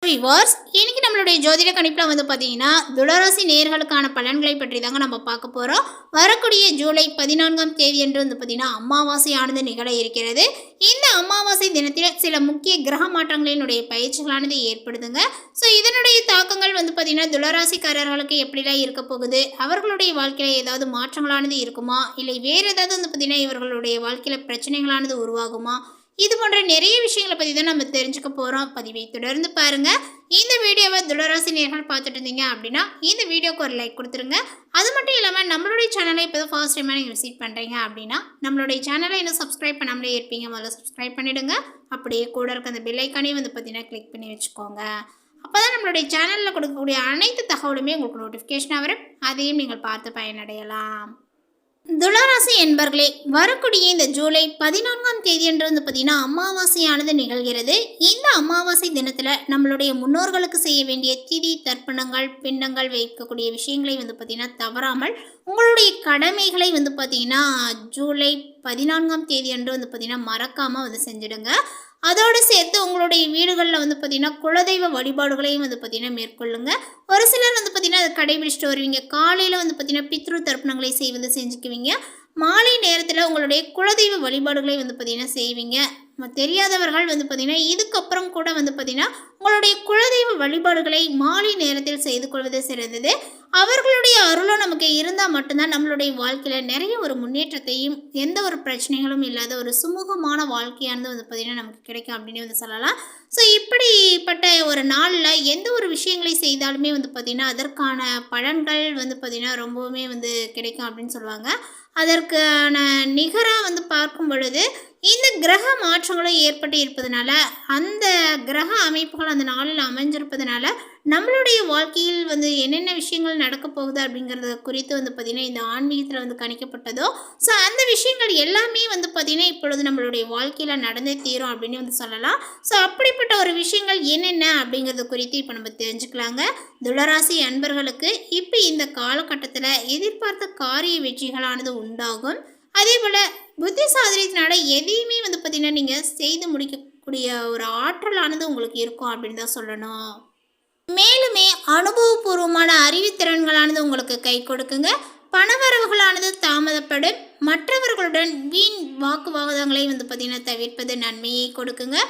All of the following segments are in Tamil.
விவர்ஸ் இன்னைக்கு நம்மளுடைய ஜோதிட கணிப்பில் பார்த்தீங்கன்னா துளராசி நேர்களுக்கான பலன்களை பற்றி தாங்க நம்ம பார்க்க போகிறோம். வரக்கூடிய ஜூலை 14ஆம் தேதி என்று பார்த்தீங்கன்னா அமாவாசையானது நிகழ இருக்கிறது. இந்த அமாவாசை தினத்தில் சில முக்கிய கிரக மாற்றங்களினுடைய பயிற்சிகளானது ஏற்படுதுங்க. ஸோ இதனுடைய தாக்கங்கள் பார்த்தீங்கன்னா துளராசிக்காரர்களுக்கு எப்படிலாம் இருக்க போகுது, அவர்களுடைய வாழ்க்கையில் ஏதாவது மாற்றங்களானது இருக்குமா, இல்லை வேறு ஏதாவது பார்த்தீங்கன்னா இவர்களுடைய வாழ்க்கையில் பிரச்சனைகளானது உருவாகுமா, இது போன்ற நிறைய விஷயங்களை பற்றி தான் நம்ம தெரிஞ்சுக்க போகிறோம். பதிவை தொடர்ந்து பாருங்கள். இந்த வீடியோவை துளராசி நேர்கள் பார்த்துட்டு இருந்தீங்க அப்படின்னா இந்த வீடியோக்கு ஒரு லைக் கொடுத்துருங்க. அது மட்டும் இல்லாமல் நம்மளுடைய சேனலை இப்போ தான் ஃபர்ஸ்ட் டைமாக நீங்கள் விசிட் பண்ணுறீங்க அப்படின்னா நம்மளுடைய சேனலை இன்னும் சப்ஸ்கிரைப் பண்ணாமலே இருப்பீங்க, முதல்ல சப்ஸ்கிரைப் பண்ணிவிடுங்க. அப்படியே கூட இருக்க அந்த பெல் ஐக்கானையும் பார்த்தீங்கன்னா கிளிக் பண்ணி வச்சுக்கோங்க. அப்போ தான் நம்மளுடைய சேனலில் கொடுக்கக்கூடிய அனைத்து தகவலுமே உங்களுக்கு நோட்டிஃபிகேஷனாக வரும், அதையும் நீங்கள் பார்த்து பயனடையலாம். துளராசி என்பர்களே, வரக்கூடிய இந்த ஜூலை 14ஆம் தேதி என்று பார்த்தீங்கன்னா அமாவாசையானது நிகழ்கிறது. இந்த அமாவாசை தினத்தில் நம்மளுடைய முன்னோர்களுக்கு செய்ய வேண்டிய திதி தர்ப்பணங்கள் பிண்டங்கள் வைக்கக்கூடிய விஷயங்களை பார்த்தீங்கன்னா தவறாமல் உங்களுடைய கடமைகளை பார்த்தீங்கன்னா ஜூலை 14ஆம் தேதி என்று பார்த்தீங்கன்னா மறக்காமல் செஞ்சிடுங்க. அதோடு சேர்த்து உங்களுடைய வீடுகளில் பார்த்தீங்கன்னா குலதெய்வ வழிபாடுகளையும் பார்த்தீங்கன்னா மேற்கொள்ளுங்க. ஒரு சிலர் பார்த்தீங்கன்னா அதை கடைபிடிச்சிட்டு வருவீங்க. காலையில் பார்த்தீங்கன்னா பித்ரு தர்ப்பணங்களை செஞ்சுக்குவீங்க. மாலை நேரத்தில் உங்களுடைய குலதெய்வ வழிபாடுகளை பார்த்தீங்கன்னா செய்வீங்க. தெரியாதவர்கள் பார்த்தீங்கன்னா இதுக்கப்புறம் கூட பார்த்தீங்கன்னா உங்களுடைய குலதெய்வ வழிபாடுகளை மாலை நேரத்தில் செய்து கொள்வது சிறந்தது. அவர்களுடைய அருளும் நமக்கு இருந்தால் மட்டும்தான் நம்மளுடைய வாழ்க்கையில் நிறைய ஒரு முன்னேற்றத்தையும் எந்த ஒரு பிரச்சனைகளும் இல்லாத ஒரு சுமூகமான வாழ்க்கையானது பார்த்தீங்கன்னா நமக்கு கிடைக்கும் அப்படின்னு சொல்லலாம். ஸோ இப்படிப்பட்ட ஒரு நாளில் எந்த ஒரு விஷயங்களை செய்தாலுமே பார்த்தீங்கன்னா அதற்கான பலன்கள் பார்த்தீங்கன்னா ரொம்பவுமே கிடைக்கும் அப்படின்னு சொல்லுவாங்க. அதற்கான நிகராக பார்க்கும் பொழுது இந்த கிரக மாற்றங்களும் ஏற்பட்டு இருப்பதனால, அந்த கிரக அமைப்புகள் அந்த நாளில் அமைஞ்சிருப்பதனால நம்மளுடைய வாழ்க்கையில் என்னென்ன விஷயங்கள் நடக்க போகுது அப்படிங்கிறத குறித்து பார்த்திங்கன்னா இந்த ஆன்மீகத்தில் கணிக்கப்பட்டதோ, ஸோ அந்த விஷயங்கள் எல்லாமே பார்த்திங்கன்னா இப்பொழுது நம்மளுடைய வாழ்க்கையில் நடந்தே தீரும் அப்படின்னு சொல்லலாம். ஸோ அப்படிப்பட்ட ஒரு விஷயங்கள் என்னென்ன அப்படிங்கிறத குறித்து இப்போ நம்ம தெரிஞ்சுக்கலாங்க. துளராசி அன்பர்களுக்கு இப்போ இந்த காலகட்டத்தில் எதிர்பார்த்த காரிய வெற்றிகளானது உண்டாகும். அதே போல் புத்தி சாதனத்தினால எதையுமே பார்த்திங்கன்னா நீங்கள் செய்து முடிக்கக்கூடிய ஒரு ஆற்றலானது உங்களுக்கு இருக்கும் அப்படின்னு தான் சொல்லணும். மேலுமே அனுபவபூர்வமான அறிவுத்திறன்களானது உங்களுக்கு கை கொடுக்குங்க. பணவரவுகளானது தாமதப்படும். மற்றவர்களுடன் வீண் வாக்குவாதங்களை பார்த்திங்கன்னா தவிர்ப்பது நன்மையை கொடுக்குங்க.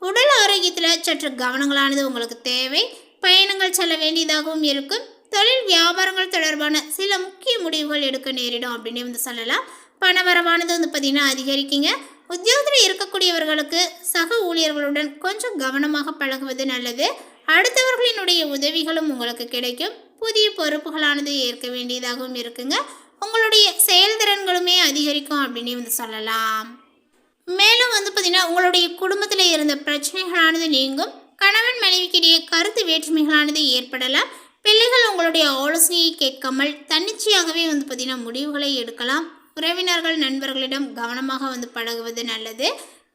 உடல் ஆரோக்கியத்தில் சற்று கவனங்களானது உங்களுக்கு தேவை. பயணங்கள் செல்ல வேண்டியதாகவும் இருக்கும். தொழில் வியாபாரங்கள் தொடர்பான சில முக்கிய முடிவுகள் எடுக்க நேரிடும் அப்படின்னு சொல்லலாம். பணவரவானது பார்த்திங்கன்னா அதிகரிக்குங்க. உத்தியோகத்தில் இருக்கக்கூடியவர்களுக்கு சக ஊழியர்களுடன் கொஞ்சம் கவனமாக பழகுவது நல்லது. அடுத்தவர்களினுடைய உதவிகளும் உங்களுக்கு கிடைக்கும். புதிய பொறுப்புகளானது ஏற்க வேண்டியதாகவும் இருக்குங்க. உங்களுடைய செயல்திறன்களுமே அதிகரிக்கும் அப்படின்னு சொல்லலாம். மேலும் பார்த்திங்கன்னா உங்களுடைய குடும்பத்தில் இருந்த பிரச்சனைகளானது நீங்கும். கணவன் மனைவிக்கிடையே கருத்து வேற்றுமைகளானது ஏற்படலாம். பிள்ளைகள் உங்களுடைய ஆலோசனையை கேட்காமல் தன்னிச்சையாகவே பார்த்திங்கன்னா முடிவுகளை எடுக்கலாம். உறவினர்கள் நண்பர்களிடம் கவனமாக பழகுவது நல்லது.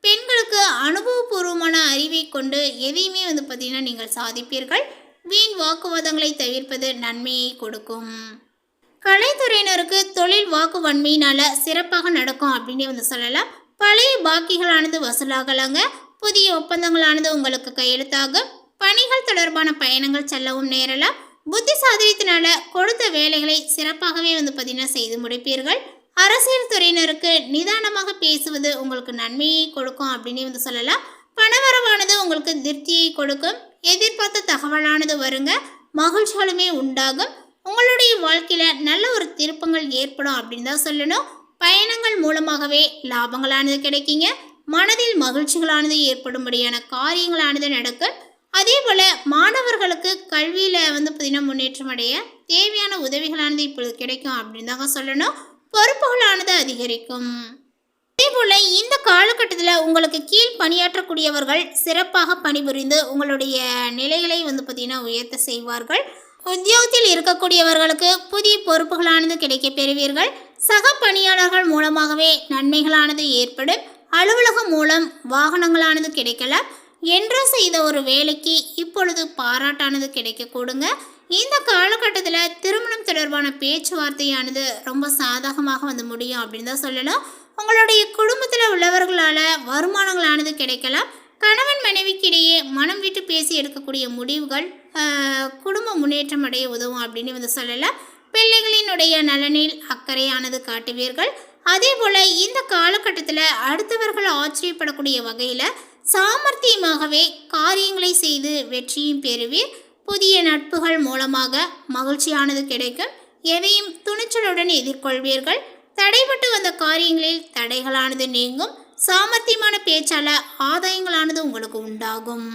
பெண்களுக்கு அனுபவபூர்வமான அறிவை கொண்டு எதையுமே பார்த்திங்கன்னா நீங்கள் சாதிப்பீர்கள். வீண் வாக்குவாதங்களை தவிர்ப்பது நன்மையை கொடுக்கும். கலைத்துறையினருக்கு தொழில் வாக்கு வன்மையினால் சிறப்பாக நடக்கும் அப்படின்னு சொல்லலாம். பழைய பாக்கிகளானது வசூலாகலாங்க. புதிய ஒப்பந்தங்களானது உங்களுக்கு கையெழுத்தாகும். பணிகள் தொடர்பான பயணங்கள் செல்லவும் நேரலாம். புத்தி சாதனத்தினால கொடுத்த வேலைகளை சிறப்பாகவே பார்த்திங்கன்னா செய்து முடிப்பீர்கள். அரசியல் துறையினருக்கு நிதானமாக பேசுவது உங்களுக்கு நன்மையை கொடுக்கும் அப்படின்னு சொல்லலாம். பணவரவானது உங்களுக்கு திருப்தியை கொடுக்கும். எதிர்பார்த்த தகவலானது வருங்க. மகிழ்ச்சிகளுமே உண்டாகும். உங்களுடைய வாழ்க்கையில் நல்ல ஒரு திருப்பங்கள் ஏற்படும் அப்படின்னு தான் சொல்லணும். பயணங்கள் மூலமாகவே லாபங்களானது கிடைக்குங்க. மனதில் மகிழ்ச்சிகளானது ஏற்படும்படியான காரியங்களானது நடக்கும். அதே போல் மாணவர்களுக்கு கல்வியில் பார்த்திங்கன்னா முன்னேற்றம் அடைய தேவையான உதவிகளானது இப்பொழுது கிடைக்கும் அப்படின்னு தாங்க சொல்லணும். பொறுப்புகளானது அதிகரிக்கும். அதே போல் இந்த காலகட்டத்தில் உங்களுக்கு கீழ் பணியாற்றக்கூடியவர்கள் சிறப்பாக பணிபுரிந்து உங்களுடைய நிலைகளை பார்த்திங்கன்னா உயர்த்த செய்வார்கள். உத்தியோகத்தில் இருக்கக்கூடியவர்களுக்கு புதிய பொறுப்புகளானது கிடைக்க பெறுவீர்கள். சக பணியாளர்கள் மூலமாகவே நன்மைகளானது ஏற்படும். அலுவலகம் மூலம் வாகனங்களானது கிடைக்கலாம். என்று செய்த ஒரு வேலைக்கு இப்பொழுது பாராட்டானது கிடைக்க கூடுங்க. இந்த காலகட்டத்தில் திருமணம் தொடர்பான பேச்சுவார்த்தையானது ரொம்ப சாதகமாக முடியும் அப்படின்னு தான் சொல்லலாம். உங்களுடைய குடும்பத்தில் உள்ளவர்களால் வருமானங்களானது கிடைக்கலாம். கணவன் மனைவிக்கிடையே மனம் விட்டு பேசி எடுக்கக்கூடிய முடிவுகள் குடும்ப முன்னேற்றம் அடைய உதவும் அப்படின்னு வந்து சொல்லலாம். பிள்ளைகளினுடைய நலனில் அக்கறையானது காட்டுவீர்கள். அதே போல் இந்த காலகட்டத்தில் அடுத்தவர்கள் ஆச்சரியப்படக்கூடிய வகையில் சாமர்த்தியமாகவே காரியங்களை செய்து வெற்றியும் பெறுவீர். புதிய நட்புகள் மூலமாக மகிழ்ச்சியானது கிடைக்கும். எதையும் துணிச்சலுடன் எதிர்கொள்வீர்கள். தடைபட்டு வந்த காரியங்களில் தடைகளானது நீங்கும். சாமர்த்தியமான பேச்சால ஆதாயங்களானது உங்களுக்கு உண்டாகும்.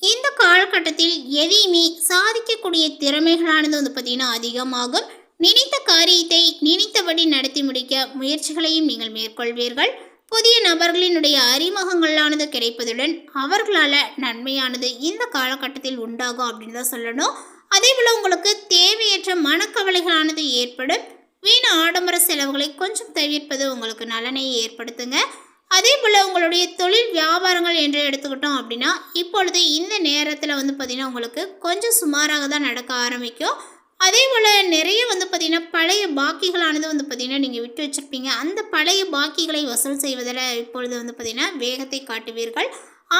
இந்த காலகட்டத்தில் எதையுமே சாதிக்கக்கூடிய திறமைகளானது வந்து பார்த்திங்கன்னா அதிகமாகும். நினைத்த காரியத்தை நினைத்தபடி நடத்தி முடிக்க முயற்சிகளையும் நீங்கள் மேற்கொள்வீர்கள். புதிய நபர்களினுடைய அறிமுகங்களானது கிடைப்பதுடன் அவர்களால் நன்மையானது இந்த காலகட்டத்தில் உண்டாகும் அப்படின்னு தான் சொல்லணும். அதே போல் உங்களுக்கு தேவையற்ற மனக்கவலைகளானது ஏற்படும். வீண் ஆடம்பர செலவுகளை கொஞ்சம் தவிர்ப்பது உங்களுக்கு நலனை ஏற்படுத்துங்க. அதே போல் உங்களுடைய தொழில் வியாபாரங்கள் என்று எடுத்துக்கிட்டோம் அப்படின்னா இப்பொழுது இந்த நேரத்தில் வந்து பார்த்திங்கன்னா உங்களுக்கு கொஞ்சம் சுமாராக தான் நடக்க ஆரம்பிக்கும். அதே போல் நிறைய வந்து பார்த்திங்கன்னா பழைய பாக்கிகளானது வந்து பார்த்திங்கன்னா நீங்கள் விட்டு வச்சுருப்பீங்க. அந்த பழைய பாக்கிகளை வசூல் செய்வதில் இப்பொழுது வந்து பார்த்திங்கன்னா வேகத்தை காட்டுவீர்கள்.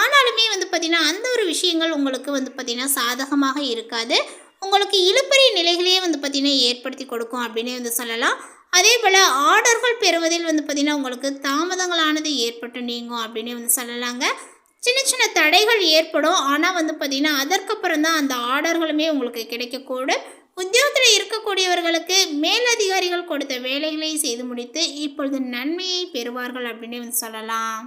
ஆனாலுமே வந்து பார்த்திங்கன்னா அந்த ஒரு விஷயங்கள் உங்களுக்கு வந்து பார்த்திங்கன்னா சாதகமாக இருக்காது. உங்களுக்கு இழுபறி நிலைகளையே வந்து பார்த்திங்கன்னா ஏற்படுத்தி கொடுக்கும் அப்படின்னே வந்து சொல்லலாம். அதே போல் ஆர்டர்கள் பெறுவதில் வந்து பார்த்திங்கன்னா உங்களுக்கு தாமதங்களானது ஏற்பட்டு நீங்கும் அப்படின்னே வந்து சொல்லலாங்க. சின்ன சின்ன தடைகள் ஏற்படும். ஆனால் வந்து பார்த்திங்கன்னா அதற்கப்புறம் தான் அந்த ஆர்டர்களுமே உங்களுக்கு கிடைக்கக்கூடும். உத்தியோகத்தில் இருக்கக்கூடியவர்களுக்கு மேலதிகாரிகள் கொடுத்த வேலைகளை செய்து முடித்து இப்பொழுது நன்மையை பெறுவார்கள் அப்படின்னு வந்து சொல்லலாம்.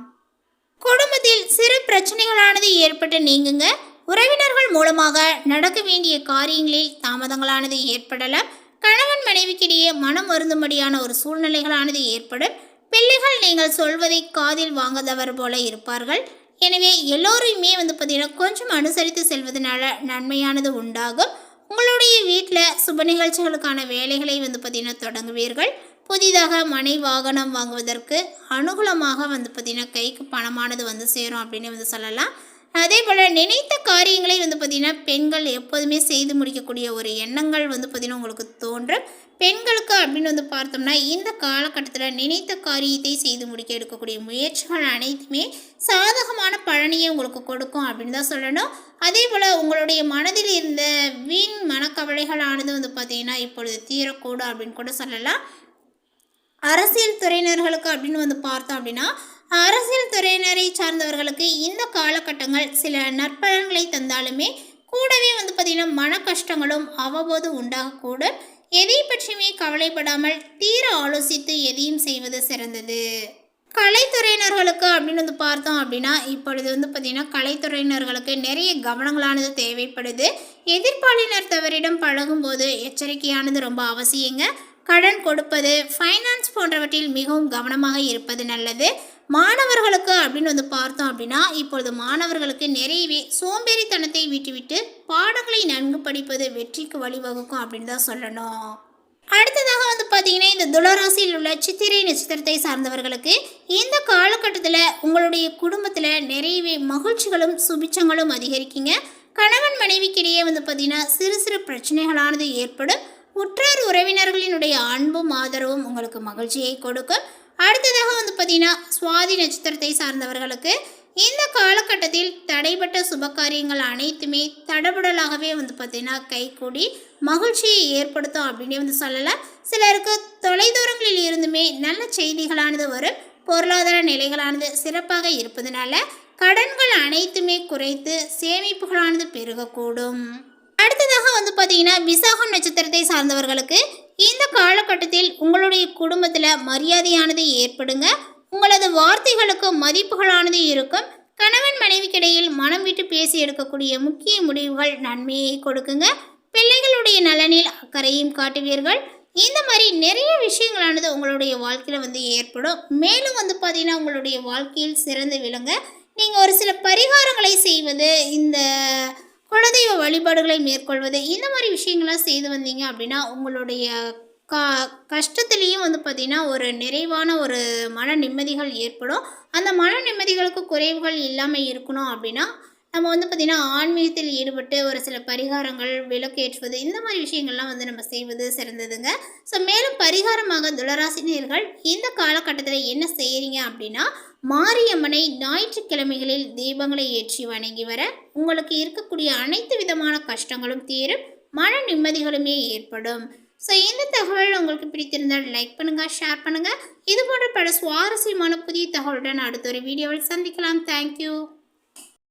குடும்பத்தில் சிறு பிரச்சனைகளானது ஏற்பட்டு நீங்குங்க. உறவினர்கள் மூலமாக நடக்க வேண்டிய காரியங்களில் தாமதங்களானது ஏற்படலாம். கணவன் மனைவிக்கிடையே மனம் வருந்தும்படியான ஒரு சூழ்நிலைகளானது ஏற்படும். பிள்ளைகள் நீங்கள் சொல்வதை காதில் வாங்காதவர் போல இருப்பார்கள். எனவே எல்லோரையுமே வந்து பார்த்தீங்கன்னா கொஞ்சம் அனுசரித்து செல்வதனால நன்மையானது உண்டாகும். உங்களுடைய வீட்டில் சுப நிகழ்ச்சிகளுக்கான வேலைகளை வந்து பார்த்திங்கன்னா தொடங்குவீர்கள். புதிதாக மனை வாகனம் வாங்குவதற்கு அனுகூலமாக வந்து பார்த்திங்கன்னா கைக்கு பணமானது வந்து சேரும் அப்படின்னு வந்து சொல்லலாம். அதே போல் நினைத்த காரியங்களை வந்து பார்த்திங்கன்னா பெண்கள் எப்போதுமே செய்து முடிக்கக்கூடிய ஒரு எண்ணங்கள் வந்து பார்த்திங்கன்னா உங்களுக்கு தோன்றும். பெண்களுக்கு அப்படின்னு வந்து பார்த்தோம்னா இந்த காலகட்டத்தில் நினைத்த காரியத்தை செய்து முடிக்க எடுக்கக்கூடிய முயற்சிகள் அனைத்துமே சாதகமான பலனையை உங்களுக்கு கொடுக்கும் அப்படின்னு தான் சொல்லணும். அதே போல் உங்களுடைய மனதில் இருந்த வீண் மனக்கவலைகளானது வந்து பார்த்திங்கன்னா இப்பொழுது தீரக்கூடும் அப்படின்னு கூட சொல்லலாம். அரசியல் துறையினர்களுக்கு அப்படின்னு வந்து பார்த்தோம் அப்படின்னா அரசியல் துறையினரை சார்ந்தவர்களுக்கு இந்த காலகட்டங்கள் சில நற்பலன்களை தந்தாலுமே கூடவே வந்து பார்த்திங்கன்னா மன கஷ்டங்களும் அவ்வப்போது உண்டாகக்கூடும். எதை பற்றியுமே கவலைப்படாமல் தீர ஆலோசித்து எதையும் செய்வது சிறந்தது. கலைத்துறையினர்களுக்கு அப்படின்னு வந்து பார்த்தோம் அப்படின்னா இப்பொழுது வந்து பார்த்திங்கன்னா கலைத்துறையினர்களுக்கு நிறைய கவனங்களானது தேவைப்படுது. எதிர்ப்பாளினர் தவறிடம் பழகும்போது எச்சரிக்கையானது ரொம்ப அவசியங்க. கடன் கொடுப்பது, ஃபைனான்ஸ் போன்றவற்றில் மிகவும் கவனமாக இருப்பது நல்லது. மாணவர்களுக்கு அப்படின்னு வந்து பார்த்தோம் அப்படின்னா இப்பொழுது மாணவர்களுக்கு நிறையவே சோம்பேறித்தனத்தை விட்டுவிட்டு பாடங்களை நன்கு படிப்பது வெற்றிக்கு வழிவகுக்கும் அப்படின்னு தான் சொல்லணும். அடுத்ததாக வந்து பார்த்தீங்கன்னா இந்த துளராசியில் உள்ள சித்திரை நட்சத்திரத்தை சார்ந்தவர்களுக்கு இந்த காலகட்டத்தில் உங்களுடைய குடும்பத்தில் நிறையவே மகிழ்ச்சிகளும் சுபிச்சங்களும் அதிகரிக்குங்க. கணவன் மனைவிக்கிடையே வந்து பார்த்தீங்கன்னா சிறு சிறு பிரச்சனைகளானது ஏற்படும். உற்றார் உறவினர்களினுடைய அன்பும் ஆதரவும் உங்களுக்கு மகிழ்ச்சியை கொடுக்கும். அடுத்ததாக வந்து பார்த்தீங்கன்னா சுவாதி நட்சத்திரத்தை சார்ந்தவர்களுக்கு இந்த காலகட்டத்தில் தடைப்பட்ட சுபகாரியங்கள் அனைத்துமே தடபுடலாகவே வந்து பார்த்தீங்கன்னா கைகூடி மகிழ்ச்சியை ஏற்படுத்தும் அப்படின்னே வந்து சொல்லலாம். சிலருக்கு தொலைதூரங்களில் இருந்துமே நல்ல செய்திகளானது வரும். பொருளாதார நிலைகளானது சிறப்பாக இருப்பதனால கடன்கள் அனைத்துமே குறைத்து சேமிப்புகளானது பெருகக்கூடும். அடுத்ததாக வந்து பார்த்தீங்கன்னா விசாகம் நட்சத்திரத்தை சார்ந்தவர்களுக்கு இந்த காலகட்டத்தில் உங்களுடைய குடும்பத்தில் மரியாதையானது ஏற்படுங்க. உங்களது வார்த்தைகளுக்கு மதிப்புகளானது இருக்கும். கணவன் மனைவிக்கிடையில் மனம் விட்டு பேசி எடுக்கக்கூடிய முக்கிய முடிவுகள் நன்மையை கொடுக்குங்க. பிள்ளைகளுடைய நலனில் அக்கறையும் காட்டுவீர்கள். இந்த மாதிரி நிறைய விஷயங்களானது உங்களுடைய வாழ்க்கையில் வந்து ஏற்படும். மேலும் வந்து பார்த்தீங்கன்னா உங்களுடைய வாழ்க்கையில் சிறந்து விளங்க நீங்கள் ஒரு சில பரிகாரங்களை செய்வது, இந்த குலதெய்வ வழிபாடுகளை மேற்கொள்வது, இந்த மாதிரி விஷயங்கள்லாம் செய்து வந்தீங்க அப்படின்னா உங்களுடைய கஷ்டத்துலேயும் வந்து பார்த்திங்கன்னா ஒரு நிறைவான ஒரு மன நிம்மதிகள் ஏற்படும். அந்த மன நிம்மதிகளுக்கு குறைவுகள் இல்லாமல் இருக்கணும் அப்படின்னா நம்ம வந்து பார்த்திங்கன்னா ஆன்மீகத்தில் ஈடுபட்டு ஒரு சில பரிகாரங்கள் விளக்கேற்றுவது இந்த மாதிரி விஷயங்கள்லாம் வந்து நம்ம செய்வது சிறந்ததுங்க. ஸோ மேலும் பரிகாரமாக துளராசினியர்கள் இந்த காலகட்டத்தில் என்ன செய்கிறீங்க அப்படின்னா, மாரியம்மனை ஞாயிற்றுக்கிழமைகளில் தீபங்களை ஏற்றி வணங்கி வர உங்களுக்கு இருக்கக்கூடிய அனைத்து விதமான கஷ்டங்களும் தீரும், மன நிம்மதிகளுமே ஏற்படும். ஸோ இந்த தகவல் உங்களுக்கு பிடித்திருந்தால் லைக் பண்ணுங்கள், ஷேர் பண்ணுங்கள். இது போன்ற பல சுவாரஸ்யமான புதிய தகவலுடன் அடுத்த ஒரு வீடியோவில் சந்திக்கலாம். தேங்க்யூ.